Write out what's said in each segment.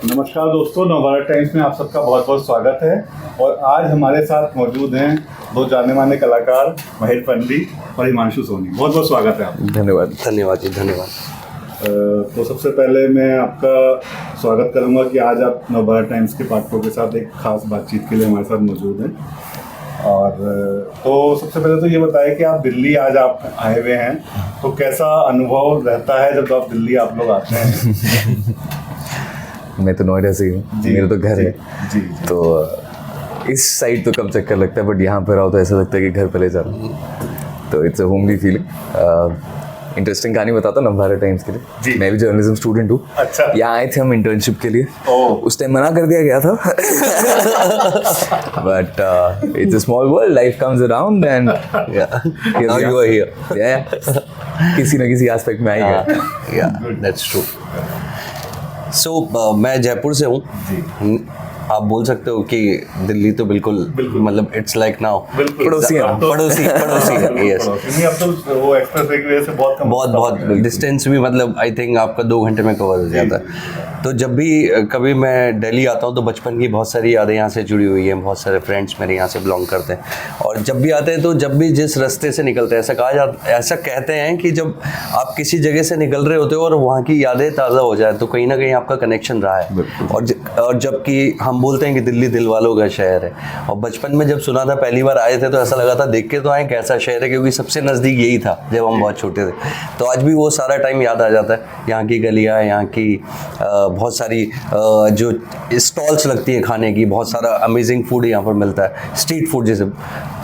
नमस्कार दोस्तों, नवभारत टाइम्स में आप सबका बहुत बहुत स्वागत है। और आज हमारे साथ मौजूद हैं दो जाने माने कलाकार माहिर फंडी और हिमांशु सोनी। बहुत बहुत स्वागत है आपका। धन्यवाद। धन्यवाद जी, धन्यवाद। तो सबसे पहले मैं आपका स्वागत करूंगा कि आज आप नवभारत टाइम्स के पाठकों के साथ एक खास बातचीत के लिए हमारे साथ मौजूद हैं। और तो सबसे पहले तो ये बताएं कि आप दिल्ली आज आप आए हुए हैं, तो कैसा अनुभव रहता है जब आप दिल्ली आप लोग आते हैं? मैं तो नोएडा से ही हूँ, मेरा तो घर है जी। तो इस साइड तो कम चक्कर लगता है, बट यहाँ पर आओ तो ऐसा लगता है कि घर पे ले जा रहा हूँ, तो it's a homely feeling. Interesting कहानी बताता हूँ नवभारत टाइम्स के लिए। मैं भी जर्नलिज्म स्टूडेंट हूँ। अच्छा। यहाँ आए थे हम इंटर्नशिप के लिए। उस टाइम मना कर दिया गया था, but it's a small world, life comes around and now you are here. किसी ना किसी एस्पेक्ट में आएगा। या दैट्स ट्रू। सो मैं जयपुर से हूँ। आप बोल सकते हो कि दिल्ली तो बिल्कुल मतलब इट्स लाइक नाउ पड़ोसी है। यस, अब तो वो एक्सप्रेसवे की वजह से बहुत डिस्टेंस भी मतलब आई थिंक आपका 2 घंटे में कवर हो जाता है। तो जब भी कभी मैं दिल्ली आता हूँ तो बचपन की बहुत सारी यादें यहाँ से जुड़ी हुई हैं। बहुत सारे फ्रेंड्स मेरे यहाँ से बिलोंग करते हैं, और जब भी आते हैं तो जब भी जिस रास्ते से निकलते हैं, ऐसा कहते हैं कि जब आप किसी जगह से निकल रहे होते हो और वहाँ की यादें ताज़ा हो जाए तो कहीं ना कहीं आपका कनेक्शन रहा है। और जबकि हम बोलते हैं कि दिल्ली दिल वालों का शहर है, और बचपन में जब सुना था पहली बार आए थे तो ऐसा लगा था देख के तो आए कैसा शहर है, क्योंकि सबसे नज़दीक यही था जब हम बहुत छोटे थे। तो आज भी वो सारा टाइम याद आ जाता है। यहाँ की गलियाँ, यहाँ की बहुत सारी जो स्टॉल्स लगती हैं खाने की, बहुत सारा अमेजिंग फूड यहाँ पर मिलता है, स्ट्रीट फूड जैसे।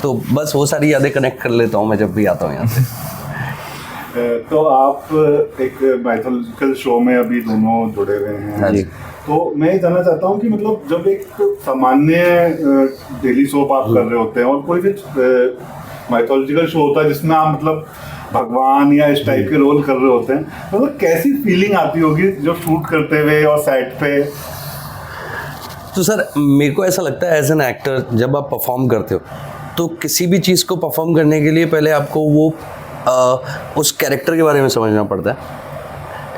तो बस वो सारी यादें कनेक्ट कर लेता हूँ मैं जब भी आता हूँ यहाँ से। तो आप एक माइथोलॉजिकल शो में अभी दोनों जुड़े हुए हैं। जी। तो मैं ये जानना चाहता हूँ कि मतलब जब एक सामान्य डेली सोप आप कर रहे होते हैं और कोई भी माइथोलॉजिकल शो होता है जिसमें आप मतलब भगवान या इस टाइप के रोल कर रहे होते हैं, तो मतलब कैसी फीलिंग आती होगी जो शूट करते हुए और सेट पे? तो सर मेरे को ऐसा लगता है एज एन एक्टर जब आप परफॉर्म करते हो तो किसी भी चीज़ को परफॉर्म करने के लिए पहले आपको वो उस कैरेक्टर के बारे में समझना पड़ता है।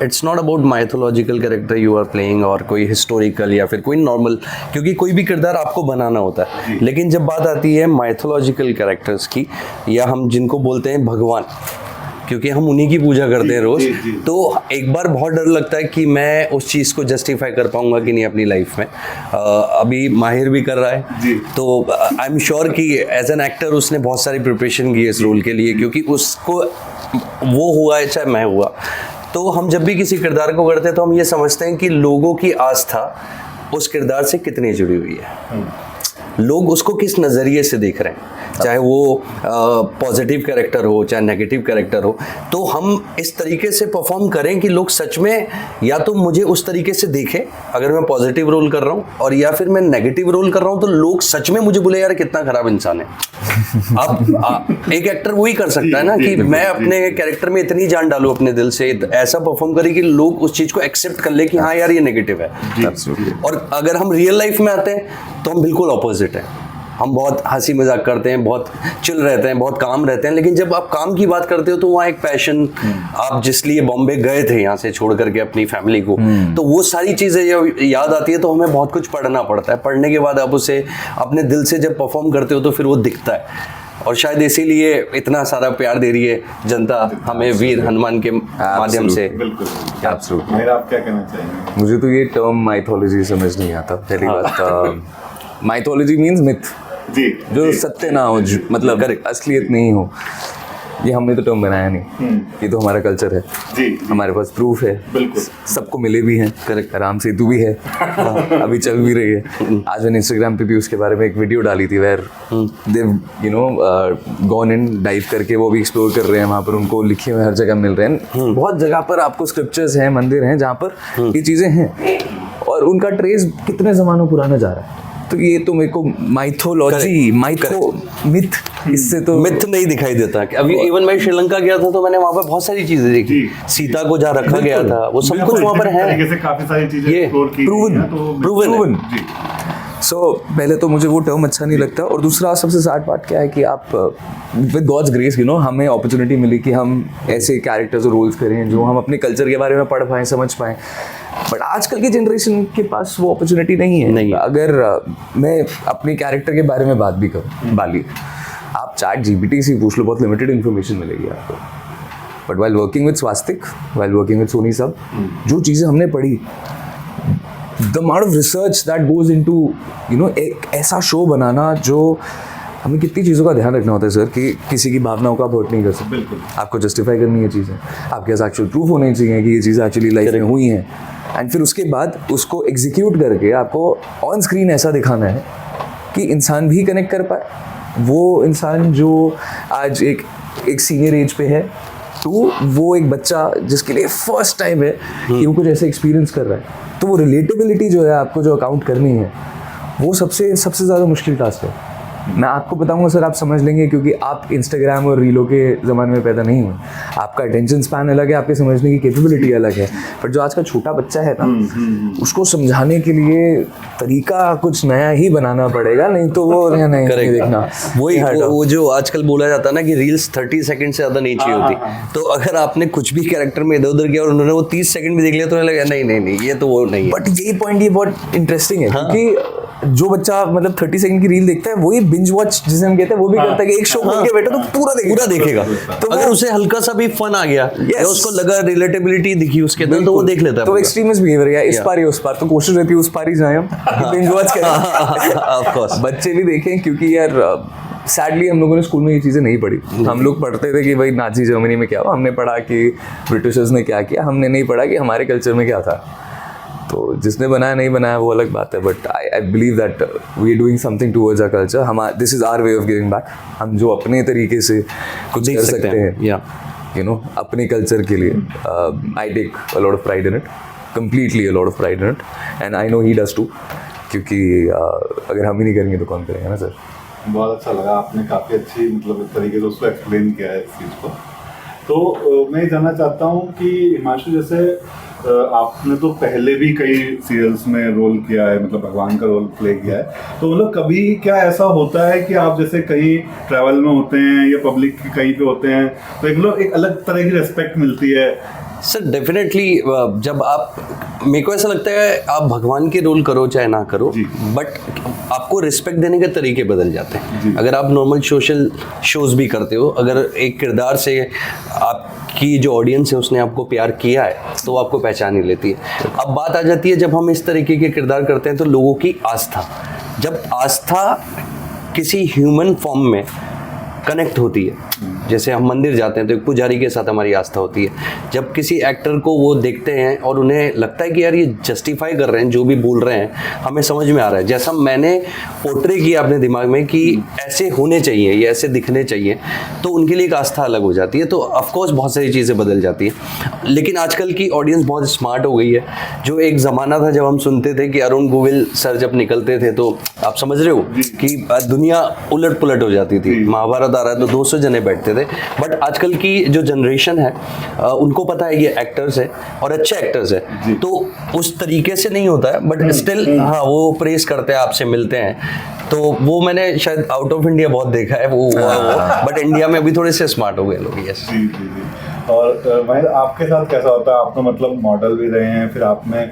It's not about mythological character you are playing और कोई हिस्टोरिकल या फिर कोई नॉर्मल, क्योंकि कोई भी किरदार आपको बनाना होता है। लेकिन जब बात आती है माइथोलॉजिकल कैरेक्टर्स की, या हम जिनको बोलते हैं भगवान, क्योंकि हम उन्हीं की पूजा करते हैं रोज, तो एक बार बहुत डर लगता है कि मैं उस चीज़ को जस्टिफाई कर पाऊंगा कि नहीं अपनी लाइफ में। अभी माहिर भी कर रहा है, तो आई एम श्योर कि एज एन एक्टर उसने बहुत सारी प्रिपरेशन की है इस रोल के लिए, क्योंकि उसको वो हुआ है चाहे मैं हुआ। तो हम जब भी किसी किरदार को करते हैं तो हम ये समझते हैं कि लोगों की आस्था उस किरदार से कितनी जुड़ी हुई है, लोग उसको किस नज़रिए से देख रहे हैं, चाहे वो पॉजिटिव कैरेक्टर हो चाहे नेगेटिव कैरेक्टर हो। तो हम इस तरीके से परफॉर्म करें कि लोग सच में या तो मुझे उस तरीके से देखें अगर मैं पॉजिटिव रोल कर रहा हूँ, और या फिर मैं नेगेटिव रोल कर रहा हूँ तो लोग सच में मुझे बोले यार कितना खराब इंसान है। अब एक एक्टर वही कर सकता है ना कि मैं अपने कैरेक्टर में इतनी जान डालूं अपने दिल से, ऐसा परफॉर्म करें कि लोग उस चीज़ को एक्सेप्ट कर ले कि हाँ यार ये नेगेटिव है। और अगर हम रियल लाइफ में आते हैं तो हम बिल्कुल ऑपोजिट है। हम बहुत हंसी मजाक करते हैं, बहुत चिल रहते हैं, बहुत काम रहते हैं, लेकिन जब आप काम की बात करते हो तो वहाँ एक पैशन, आप जिस लिए बॉम्बे गए थे यहाँ से छोड़ करके अपनी फैमिली को, तो वो सारी चीज़ें जब याद आती है तो हमें बहुत कुछ पढ़ना पड़ता है। पढ़ने के बाद आप उसे अपने दिल से जब परफॉर्म करते हो तो फिर वो दिखता है, और शायद इसीलिए इतना सारा प्यार दे रही है जनता हमें वीर हनुमान के माध्यम से। बिल्कुल। आप क्या कहना चाहेंगे? मुझे तो ये टर्म माइथोलॉजी समझ नहीं आता। पहली बात, माइथोलॉजी मीन्स मिथ, जो सत्य ना हो, मतलब असलियत नहीं हो। ये हमने तो टर्म बनाया नहीं, ये तो हमारा कल्चर है। हमारे पास प्रूफ है, बिल्कुल सबको मिले भी हैं। करेक्ट। राम सेतु भी है, अभी चल भी रही है। आज मैंने इंस्टाग्राम पे भी उसके बारे में एक वीडियो डाली थी, where they you know gone in dive करके वो भी एक्सप्लोर कर रहे हैं। वहाँ पर उनको लिखे हुए हर जगह मिल रहे हैं। बहुत जगह पर आपको स्क्रिप्चर्स हैं, मंदिर हैं जहाँ पर ये चीज़ें हैं, और उनका ट्रेस कितने ज़मानों पुराना जा रहा है। तो ये तो मेरे को माइथोलॉजी, मिथ, इससे तो मिथ नहीं दिखाई देता। अभी इवन मैं श्रीलंका गया था तो मैंने वहाँ पर बहुत सारी चीजें देखी, सीता को जहाँ रखा गया था वो सब कुछ वहाँ पर है। काफी सारी चीजें ये प्रूवन। सो पहले तो मुझे वो टर्म अच्छा नहीं लगता, और दूसरा सबसे सैड पार्ट क्या है कि आप विद गॉड्स ग्रेस हमें अपॉर्चुनिटी मिली कि हम ऐसे कैरेक्टर्स और रोल्स करें जो हम अपने कल्चर के बारे में पढ़ पाएँ, समझ पाएँ। बट आजकल की जनरेशन के पास वो अपॉर्चुनिटी नहीं है। अगर मैं अपने कैरेक्टर के बारे में बात भी करूँ, बाली, आप चैट जीपीटी से पूछ लो, बहुत लिमिटेड इन्फॉर्मेशन मिलेगी आपको। But while working with Swastik, while working with Sony SAB, जो चीज़ें हमने पढ़ी, the amount of research that goes into एक ऐसा शो बनाना जो हमें कितनी चीज़ों का ध्यान रखना होता है सर, कि किसी की भावनाओं का हर्ट नहीं कर सकते। बिल्कुल, आपको जस्टिफाई करनी है चीज़ें, आपके पास एक्चुअल प्रूफ होने चाहिए कि ये चीज़ें एक्चुअली लाइफ में हुई हैं, एंड फिर उसके बाद उसको एग्जीक्यूट करके आपको ऑन स्क्रीन ऐसा दिखाना है कि इंसान भी कनेक्ट कर पाए। वो इंसान जो आज एक सीनियर एज पे है, तो वो एक बच्चा जिसके लिए फर्स्ट टाइम है कि वो कुछ ऐसे एक्सपीरियंस कर रहा है, तो वो रिलेटेबिलिटी जो है आपको जो अकाउंट करनी है, वो सबसे ज़्यादा मुश्किल टास्क है। मैं आपको बताऊंगा सर, आप समझ लेंगे, क्योंकि आप इंस्टाग्राम और रीलों के ज़माने में पैदा नहीं हुए। आपका अटेंशन स्पैन अलग है, आपके समझने की कैपेबिलिटी अलग है। पर जो आज का छोटा बच्चा है ना, उसको समझाने के लिए तरीका कुछ नया ही बनाना पड़ेगा, नहीं तो वो नहीं देखना। वही वो जो आजकल बोला जाता है ना कि रील्स 30 सेकंड से ज़्यादा नहीं चाहिए होती। तो अगर आपने कुछ भी कैरेक्टर में इधर उधर किया और उन्होंने वो 30 सेकंड भी देख लिया, तो लगा नहीं ये तो वो नहीं है। बट यही पॉइंट ये बहुत इंटरेस्टिंग है, क्योंकि जो बच्चा मतलब 30 सेकंड की रील देखता है, वही बिंज वॉच जिसे हम कहते हैं, वो भी करता है कि एक शो खोल के बैठा तो पूरा देखेगा। तो अगर उसे हल्का सा भी फन आ गया या उसको लगा रिलेटेबिलिटी दिखी उसके अंदर, तो वो देख लेता है। तो एक्सट्रीमिस्ट बिहेवियर है, इस पार या उस पार, तो कोशिश रहती है उस पार ही जाएं हम, बिंज वॉच करें। ऑफ कोर्स बच्चे भी देखें, क्योंकि यार सैडली हम लोगों ने स्कूल में ये चीज़ें नहीं पढ़ी। हम लोग पढ़ते थे कि भाई नाजी जर्मनी में क्या हुआ, हमने पढ़ा कि ब्रिटिशर्स ने क्या किया, हमने नहीं पढ़ा कि हमारे कल्चर में क्या था। तो जिसने बनाया नहीं बनाया वो अलग बात है, but I believe that we are doing something towards our culture. हम this is our way of giving back. हम जो अपने तरीके से कुछ कर सकते हैं अपने कल्चर के लिए, I take a lot of pride in it, completely a lot of pride in it, and I know he does too, क्योंकि अगर हम ही नहीं करेंगे तो कौन करेंगे ना सर। बहुत अच्छा लगा, आपने काफ़ी अच्छी मतलब इस तरीके से उसको एक्सप्लेन किया है इस चीज़ को। तो मैं जानना चाहता हूँ कि हिमांशु, जैसे आपने तो पहले भी कई सीरियल्स में रोल किया है, मतलब भगवान का रोल प्ले किया है, तो मतलब कभी क्या ऐसा होता है कि आप जैसे कहीं ट्रैवल में होते हैं या पब्लिक कहीं पे होते हैं, तो एक अलग तरह की रिस्पेक्ट मिलती है? सर डेफिनेटली, जब आप, मेरे को ऐसा लगता है आप भगवान के रोल करो चाहे ना करो, बट आपको रिस्पेक्ट देने के तरीके बदल जाते हैं। अगर आप नॉर्मल सोशल शोज भी करते हो, अगर एक किरदार से आपकी जो ऑडियंस है उसने आपको प्यार किया है, तो आपको पहचान ही लेती है। अब बात आ जाती है जब हम इस तरीके के किरदार करते हैं, तो लोगों की आस्था, जब आस्था किसी ह्यूमन फॉर्म में कनेक्ट होती है, जैसे हम मंदिर जाते हैं तो एक पुजारी के साथ हमारी आस्था होती है। जब किसी एक्टर को वो देखते हैं और उन्हें लगता है कि यार ये जस्टिफाई कर रहे हैं, जो भी बोल रहे हैं हमें समझ में आ रहा है, जैसा मैंने पोर्ट्रे किया अपने दिमाग में कि ऐसे होने चाहिए, ये ऐसे दिखने चाहिए, तो उनके लिए एक आस्था अलग हो जाती है। तो ऑफकोर्स बहुत सारी चीज़ें बदल जाती हैं। लेकिन आजकल की ऑडियंस बहुत स्मार्ट हो गई है। जो एक ज़माना था जब हम सुनते थे कि अरुण गोविल सर जब निकलते थे, तो आप समझ रहे हो कि दुनिया उलट पुलट हो जाती थी। महाभारत आ रहा है तो 200 जने बैठते थे। बट आजकल की जो जनरेशन है उनको पता है ये एक्टर्स है और अच्छे एक्टर्स है, तो उस तरीके से नहीं होता है, बट स्टिल हाँ वो प्रेस करते हैं, आपसे मिलते हैं। तो वो मैंने शायद आउट ऑफ इंडिया बहुत देखा है वो बट इंडिया में अभी थोड़े से स्मार्ट हो गए लोग। यस जी जी जी। और भाई आपके साथ कैसा होता है? आप तो मतलब मॉडल भी रहे हैं, फिर आपने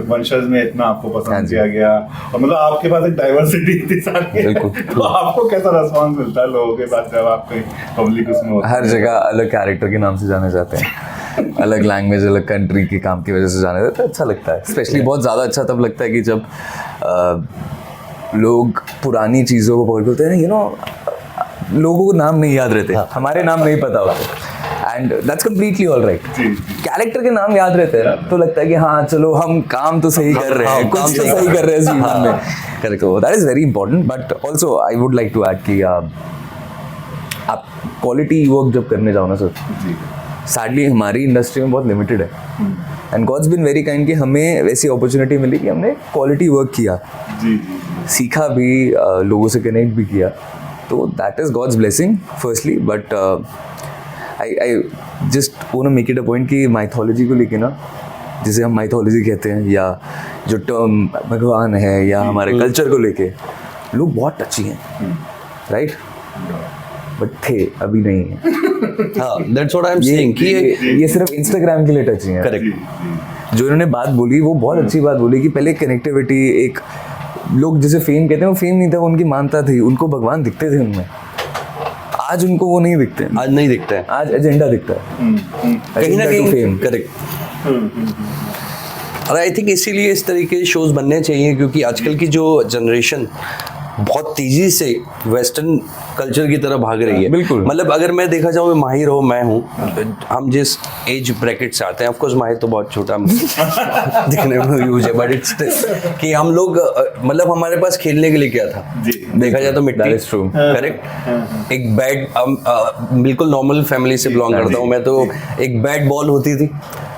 वंशज में इतना आपको पसंद किया गया, और मतलब आपके पास एक डाइवर्सिटी इतनी सारी, तो आपको कैसा रिस्पॉन्स मिलता है लोगों के साथ जब आप पब्लिक उसमें होते हैं? हर जगह अलग कैरेक्टर के नाम से जाने जाते हैं, अलग लैंग्वेज, अलग कंट्री के काम की वजह से जाने जाते हैं। अच्छा लगता है, स्पेशली बहुत ज़्यादा अच्छा तब लगता है कि जब लोग पुरानी चीज़ों को पकड़ते हैं, लोगों को नाम नहीं याद रहते, हमारे नाम नहीं पता होता, and that's completely all right. Character के नाम याद रहते हैं तो लगता है कि हाँ चलो हम काम तो सही कर रहे हैं, कुछ तो सही कर रहे हैं जीवन में। करेक्ट, तो that is very important. But also I would like to add कि आप क्वालिटी वर्क जब करने जाओ ना सर, सैडली हमारी इंडस्ट्री में बहुत लिमिटेड है, and God's been very kind कि हमें वैसी अपॉर्चुनिटी मिली कि हमने क्वालिटी वर्क किया, सीखा भी, लोगों से कनेक्ट भी किया, तो that is God's blessing firstly. But I just want to make it a point कि माइथोलॉजी को लेके ना जिसे हम माइथोलॉजी कहते हैं, या जो टर्म भगवान है, या हमारे कल्चर को लेके लोग बहुत टची हैं, राइट? बट थे, अभी नहीं है। हाँ, that's what I'm saying कि ये सिर्फ इंस्टाग्राम के लिए टची हैं। करेक्ट। जो इन्होंने बात बोली वो बहुत अच्छी बात बोली कि पहले कनेक्टिविटी, एक लोग जिसे फेम कहते हैं, वो फेम नहीं था, वो उनकी मानता थी, उनको भगवान दिखते थे उनमें। आज उनको वो नहीं दिखते, आज नहीं दिखता है, आज एजेंडा दिखता है, कहीं ना कहीं फेम। करेक्ट। और आई थिंक इसीलिए इस तरीके के शोज बनने चाहिए, क्योंकि आजकल की जो जनरेशन बहुत तेजी से वेस्टर्न कल्चर की तरफ भाग रही है। बिल्कुल। मतलब अगर मैं देखा जाऊँ, माहिर हो, मैं हूँ, हम जिस एज ब्रैकेट से आते हैं, ऑफ कोर्स माहिर तो बहुत छोटा दिखने में यूज है, बट इट्स कि हम लोग मतलब हमारे पास खेलने के लिए क्या था, देखा जाए तो मिट्टी, करेक्ट। एक बैट, बिल्कुल नॉर्मल फैमिली से बिलोंग करता हूँ मैं, तो एक बैट बॉल होती थी,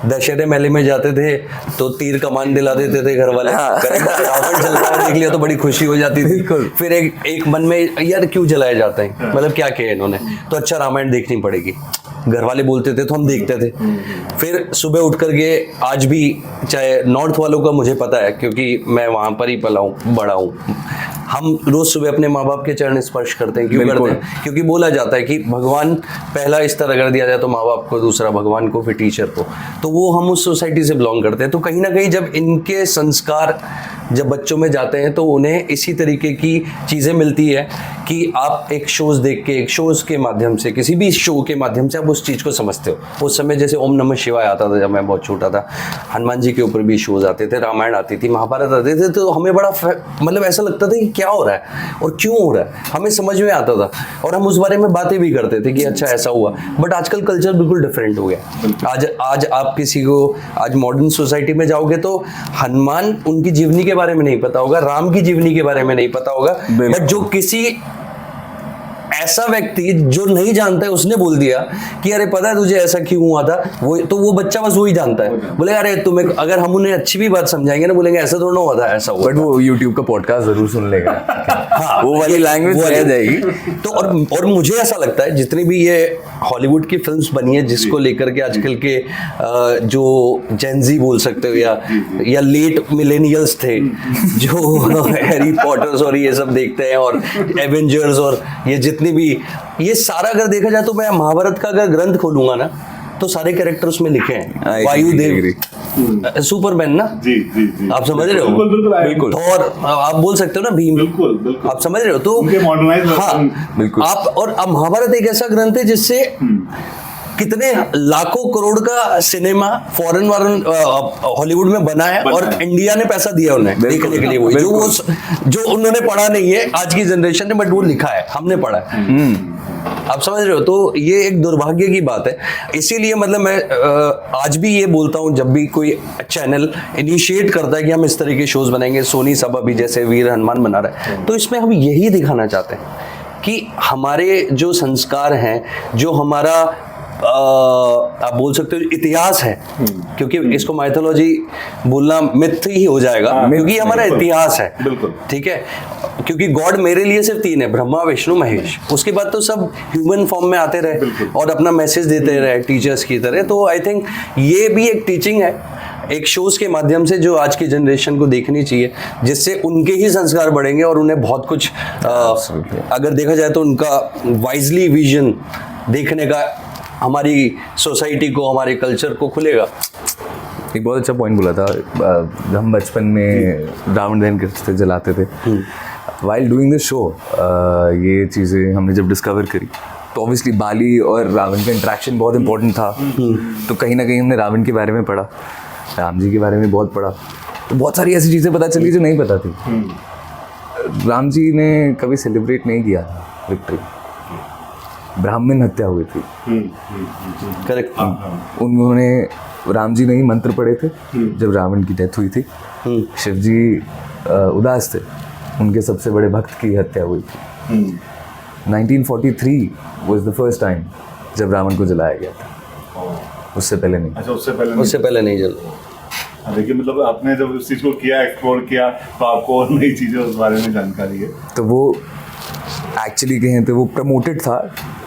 दशहरे मेले में जाते थे तो तीर कमान दिला देते थे घर वाले, रावण जलता हुआ देख लिया तो बड़ी खुशी हो जाती थी। फिर एक मन में, यार क्यों जलाया जाता है, मतलब क्या किया इन्होंने, तो अच्छा रामायण देखनी पड़ेगी, घर वाले बोलते थे तो हम देखते थे। फिर सुबह उठ करके, आज भी चाहे नॉर्थ वालों का मुझे पता है क्योंकि मैं वहाँ पर ही पला हूँ, बड़ा हूँ, हम रोज सुबह अपने माँ बाप के चरण स्पर्श करते हैं। क्यों करते हैं? क्योंकि बोला जाता है कि भगवान पहला इस तरह कर दिया जाए तो माँ बाप को, दूसरा भगवान को, फिर टीचर को, तो वो हम उस सोसाइटी से बिलोंग करते हैं। तो कहीं ना कहीं जब इनके संस्कार जब बच्चों में जाते हैं तो उन्हें इसी तरीके की चीज़ें मिलती है कि आप एक शोज देख के, एक शोज के माध्यम से, किसी भी शो के माध्यम से आप उस चीज़ को समझते हो। उस समय जैसे ओम नमः शिवाय आता था जब मैं बहुत छोटा था, हनुमान जी के ऊपर भी शोज आते थे, रामायण आती थी, महाभारत आते थे, तो हमें बड़ा मतलब ऐसा लगता था कि क्या हो रहा है और क्यों हो रहा है, हमें समझ में आता था और हम उस बारे में बातें भी करते थे कि अच्छा ऐसा हुआ। बट आजकल कल्चर बिल्कुल डिफरेंट हो गया। आज आप किसी को, आज मॉडर्न सोसाइटी में जाओगे तो हनुमान, उनकी जीवनी के बारे में नहीं पता होगा, राम की जीवनी के बारे में नहीं पता होगा, बट जो किसी ऐसा व्यक्ति जो नहीं जानता है उसने बोल दिया कि अरे पता है तुझे ऐसा क्यों हुआ था, वो तो वो बच्चा बस वही जानता है, बोले अरे तुम्हें, अगर हम उन्हें अच्छी भी बात समझाएंगे ना, बोलेंगे ऐसा थोड़ा हुआ था, ऐसा हुआ, बट वो YouTube का पॉडकास्ट जरूर सुन लेगा। हाँ, वो वाली लैंग्वेज रह जाएगी। तो और मुझे ऐसा लगता है जितनी भी ये हॉलीवुड की फिल्म्स बनी है, जिसको लेकर के आजकल के जो जेनजी बोल सकते हो या लेट मिलेनियल्स थे जो हैरी पॉटर्स और ये सब देखते हैं और एवेंजर्स और ये जितनी भी, ये सारा अगर देखा जाए तो मैं महाभारत का अगर ग्रंथ खोलूंगा ना तो सारे कैरेक्टर उसमें लिखे हैं। वायुदेव, सुपरमैन ना, जी जी जी, आप समझ रहे हो, बिल्कुल। और आप बोल सकते हो ना भीम, बिल्कुल, आप समझ रहे हो, तो हाँ बिल्कुल। आप, और अब महाभारत एक ऐसा ग्रंथ है जिससे कितने लाखों करोड़ का सिनेमा फॉरेन हॉलीवुड में बना है और इंडिया ने पैसा दिया उन्हें देखने के लिए, वो जो उन्होंने पढ़ा नहीं है आज की जनरेशन ने, बट वो लिखा है, हमने पढ़ा है। आप समझ रहे हो, तो ये एक दुर्भाग्य की बात है। इसीलिए मतलब मैं आज भी ये बोलता हूँ, जब भी कोई चैनल इनिशिएट करता है कि हम इस तरह के शोज बनाएंगे, सोनी सब अभी जैसे वीर हनुमान बना रहा है, तो इसमें हम यही दिखाना चाहते हैं कि हमारे जो संस्कार हैं, जो हमारा आप बोल सकते हो इतिहास है, क्योंकि इसको माइथोलॉजी बोलना मिथ ही हो जाएगा, क्योंकि हमारा इतिहास है, बिल्कुल ठीक है। क्योंकि गॉड मेरे लिए सिर्फ 3 है, ब्रह्मा विष्णु महेश, उसके बाद तो सब ह्यूमन फॉर्म में आते रहे और अपना मैसेज देते रहे टीचर्स की तरह। तो आई थिंक ये भी एक टीचिंग है, एक शोज के माध्यम से, जो आज की जनरेशन को देखनी चाहिए, जिससे उनके ही संस्कार बढ़ेंगे और उन्हें बहुत कुछ अगर देखा जाए तो उनका वाइजली विजन देखने का हमारी सोसाइटी को, हमारे कल्चर को खुलेगा। एक बहुत अच्छा पॉइंट बोला था, हम बचपन में रावण दहन करते जलाते थे। वाइल डूइंग द शो ये चीज़ें हमने जब डिस्कवर करी तो ऑब्वियसली बाली और रावण का इंट्रैक्शन बहुत इंपॉर्टेंट था। तो कहीं ना कहीं हमने रावण के बारे में पढ़ा, राम जी के बारे में बहुत पढ़ा, तो बहुत सारी ऐसी चीज़ें पता चली जो नहीं पता थी। राम जी ने कभी सेलिब्रेट नहीं किया विक्ट्री, ब्राह्मण हत्या हुई थी, करेक्ट। उन्होंने, राम जी ने ही मंत्र पढ़े थे जब रावण की डेथ हुई थी। शिव जी उदास थे, उनके सबसे बड़े भक्त की हत्या हुई थी। 1943 वाज द फर्स्ट टाइम जब रावण को जलाया गया था, उससे पहले नहीं। अच्छा, उससे पहले नहीं जला। देखिए, मतलब आपने जब उस चीज़ को किया, एक्सप्लोर किया, तो आपको और नई चीज़ें उस बारे में जानकारी है। तो वो एक्चुअली कहें तो वो प्रमोटेड था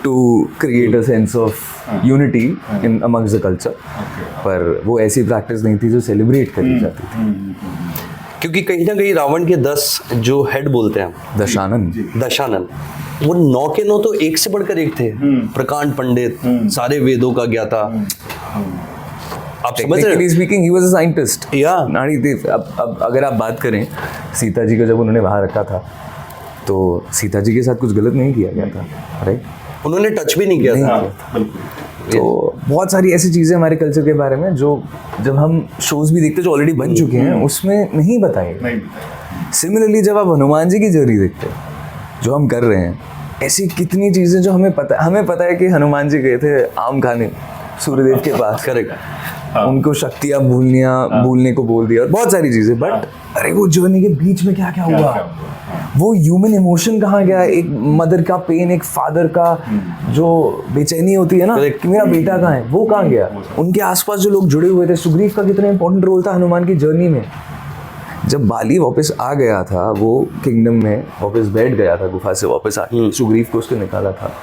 to create a sense of unity in amongst the culture. पर वो ऐसी प्रैक्टिस नहीं थी जो सेलिब्रेट करी जाती थी। क्योंकि कहीं ना कहीं रावण के 10 जो हेड बोलते हैं हम, दशानन, वो 9 के 9 तो एक से बढ़कर एक थे। प्रकांड पंडित, सारे वेदों का ज्ञाता। आप समझ रहे हैं? Speaking he was a scientist. या अब अगर आप बात करें सीता जी को जब उन्होंने वहाँ रखा था तो सीता जी के साथ कुछ गलत नहीं किया गया था, राइट? उन्होंने टच भी नहीं किया था। तो बहुत सारी ऐसी चीज़ें हमारे कल्चर के बारे में जो जब हम शोज़ भी देखते हैं जो ऑलरेडी बन चुके हैं उसमें नहीं बताए। सिमिलरली जब आप हनुमान जी की जर्नी देखते हैं जो हम कर रहे हैं, ऐसी कितनी चीज़ें जो हमें पता है कि हनुमान जी गए थे आम खाने सूर्यदेव के पास, करेक्ट, उनको शक्तियाँ भूलने को बोल दिया और बहुत सारी चीज़ें, बट अरे वो जर्नी के बीच में क्या क्या हुआ, वो ह्यूमन इमोशन कहाँ गया, एक मदर का पेन, एक फादर का जो बेचैनी होती है ना कि मेरा बेटा कहाँ है, वो कहाँ गया, उनके आसपास जो लोग जुड़े हुए थे, सुग्रीव का कितना इंपॉर्टेंट रोल था हनुमान की जर्नी में। जब बाली वापस आ गया था, वो किंगडम में वापस बैठ गया था, गुफा से वापस आके सुग्रीव को उसने निकाला था,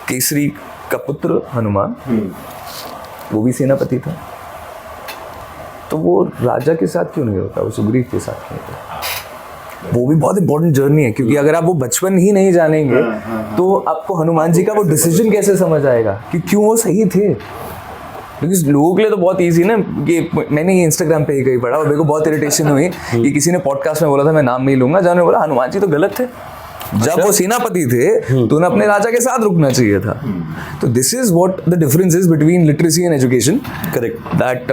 केसरी का पुत्र हनुमान, वो भी सेनापति था, तो वो राजा के साथ क्यों नहीं होता, वो सुग्रीव के साथ क्यों होता? वो भी बहुत इंपॉर्टेंट जर्नी है, क्योंकि अगर आप वो बचपन ही नहीं जानेंगे तो आपको हनुमान जी का वो डिसीजन कैसे समझ आएगा कि क्यों वो सही थे। क्योंकि लोगों के लिए तो बहुत ईजी ना, कि मैंने ये इंस्टाग्राम पे ही कहीं पढ़ा और मेरे को बहुत इरिटेशन हुई कि किसी ने पॉडकास्ट में बोला था, मैं नाम नहीं लूंगा, जहाँ ने बोला हनुमान जी तो गलत थे, जब वो सेनापति थे तो उन्हें अपने राजा के साथ रुकना चाहिए था। तो this is what the difference is between literacy and education, correct, that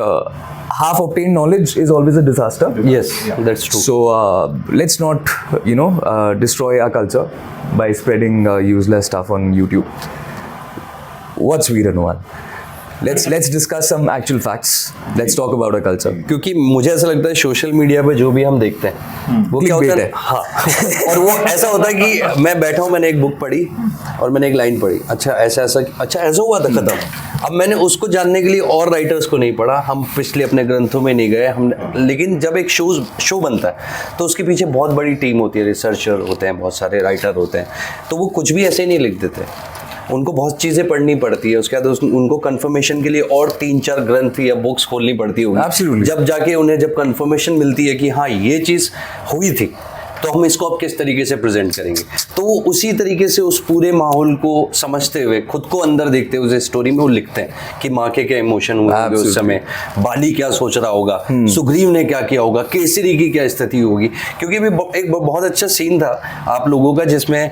half obtained knowledge is always a disaster. Yes, that's true. So let's not destroy our culture by spreading useless stuff on YouTube. What's Veer Hanuman? Let's discuss some actual facts. Let's talk about our culture. क्योंकि मुझे ऐसा लगता है social media पे जो भी हम देखते हैं वो क्या होता है, हाँ, और वो ऐसा होता है कि मैं बैठा हूँ, मैंने एक बुक पढ़ी और मैंने एक लाइन पढ़ी, अच्छा ऐसा हुआ था, खत्म। अब मैंने उसको जानने के लिए और राइटर्स को नहीं पढ़ा, हम पिछले अपने ग्रंथों में नहीं गए हम, लेकिन जब एक शो बनता है तो उसके पीछे बहुत बड़ी टीम होती है, रिसर्चर होते हैं, बहुत सारे राइटर होते हैं, तो वो कुछ भी ऐसे ही नहीं लिख देते, उनको बहुत चीज़ें पढ़नी पड़ती है, उसके बाद उनको कंफर्मेशन के लिए और 3-4 ग्रंथ या बुक्स खोलनी पड़ती होगी, जब जाके उन्हें जब कंफर्मेशन मिलती है कि हाँ ये चीज़ हुई थी, तो हम इसको अब किस तरीके से प्रेजेंट करेंगे। तो वो उसी तरीके से उस पूरे माहौल को समझते हुए, खुद को अंदर देखते हुए उस स्टोरी में वो लिखते हैं कि माँ के क्या इमोशन हुए होंगे उस समय, बाली क्या सोच रहा होगा, सुग्रीव ने क्या किया होगा, केसरी की क्या स्थिति होगी। क्योंकि भी एक बहुत अच्छा सीन था आप लोगों का जिसमें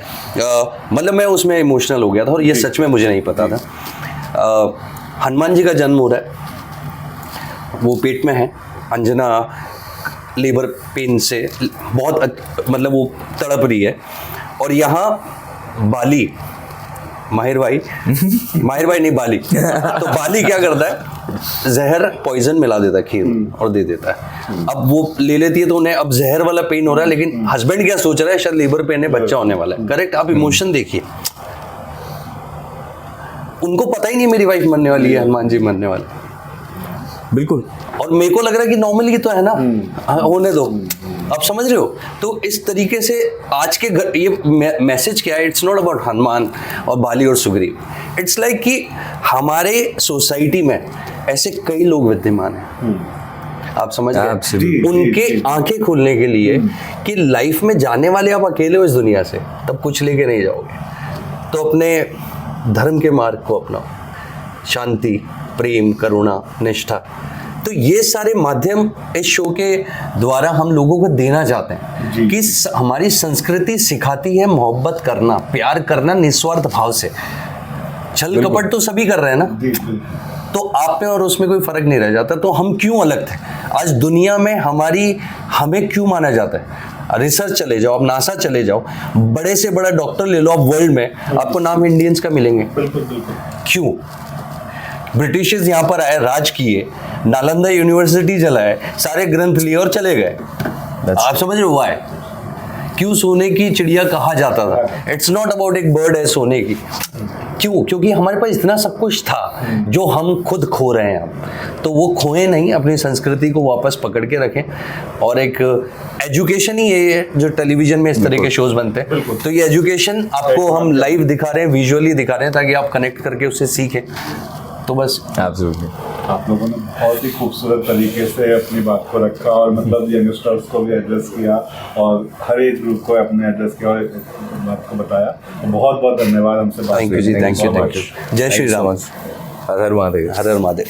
मतलब मैं उसमें इमोशनल हो गया था और ये सच में मुझे नहीं पता था। हनुमान जी का जन्म हो रहा है, वो पेट में है, अंजना लेबर पेन से बहुत मतलब वो तड़प रही है, और यहाँ बाली, माहिर भाई नहीं बाली तो बाली क्या करता है, जहर पॉइजन मिला देता है खीर और दे देता है। अब वो ले लेती है तो उन्हें अब जहर वाला पेन हो रहा है, लेकिन हस्बैंड क्या सोच रहा है, शायद लेबर पेन है, बच्चा होने वाला है, करेक्ट। आप इमोशन देखिए, उनको पता ही नहीं मेरी वाइफ मरने वाली है, हनुमान जी मरने वाले, बिल्कुल। और मेरे को लग रहा है कि नॉर्मली तो है ना, होने दो, आप समझ रहे हो। तो इस तरीके से आज के ये मैसेज क्या है, इट्स नॉट अबाउट हनुमान और बाली और सुग्रीव, इट्स लाइक कि हमारे सोसाइटी में ऐसे कई लोग विद्यमान हैं, आप समझ रहे, उनके आंखें खोलने के लिए कि लाइफ में जाने वाले आप अकेले हो इस दुनिया से, तब कुछ लेके नहीं जाओगे, तो अपने धर्म के मार्ग को अपनाओ, शांति, प्रेम, करुणा, निष्ठा। तो ये सारे माध्यम इस शो के द्वारा हम लोगों को देना चाहते हैं कि हमारी संस्कृति सिखाती है मोहब्बत करना, प्यार करना निस्वार्थ भाव से। छल कपट तो सभी कर रहे हैं ना, तो आप में और उसमें कोई फर्क नहीं रह जाता। तो हम क्यों अलग थे आज दुनिया में, हमें क्यों माना जाता है। रिसर्च चले जाओ, आप नासा चले जाओ, बड़े से बड़ा डॉक्टर ले लो आप वर्ल्ड में, आपको नाम इंडियंस का मिलेंगे। क्यों? ब्रिटिशर्स यहाँ पर आए, राज किए, नालंदा यूनिवर्सिटी चलाए, सारे ग्रंथ लिए और चले गए। आप समझ रहे हो व्हाई? क्यों सोने की चिड़िया कहा जाता था? इट्स नॉट अबाउट एक बर्ड है सोने की। क्यों? क्योंकि हमारे पास इतना सब कुछ था जो हम खुद खो रहे हैं अब। तो वो खोए नहीं, अपनी संस्कृति को वापस पकड़ के रखें। और एक एजुकेशन ही ये है जो टेलीविजन में इस तरह के शोज बनते हैं। तो ये एजुकेशन आपको हम लाइव दिखा रहे हैं, विजुअली दिखा रहे हैं, ताकि आप कनेक्ट करके उससे सीखें। तो बस एब्सोल्युटली। आप लोगों ने बहुत ही खूबसूरत तरीके से अपनी बात को रखा और मतलब यंगस्टर्स को भी एड्रेस किया और हर एज ग्रुप को अपने एड्रेस किया और बात को बताया। तो बहुत बहुत धन्यवाद हमसे बात थैंक यू जी, करने के लिए। Thank you. जय श्री राम। हर हर महादेव। हर हर महादेव।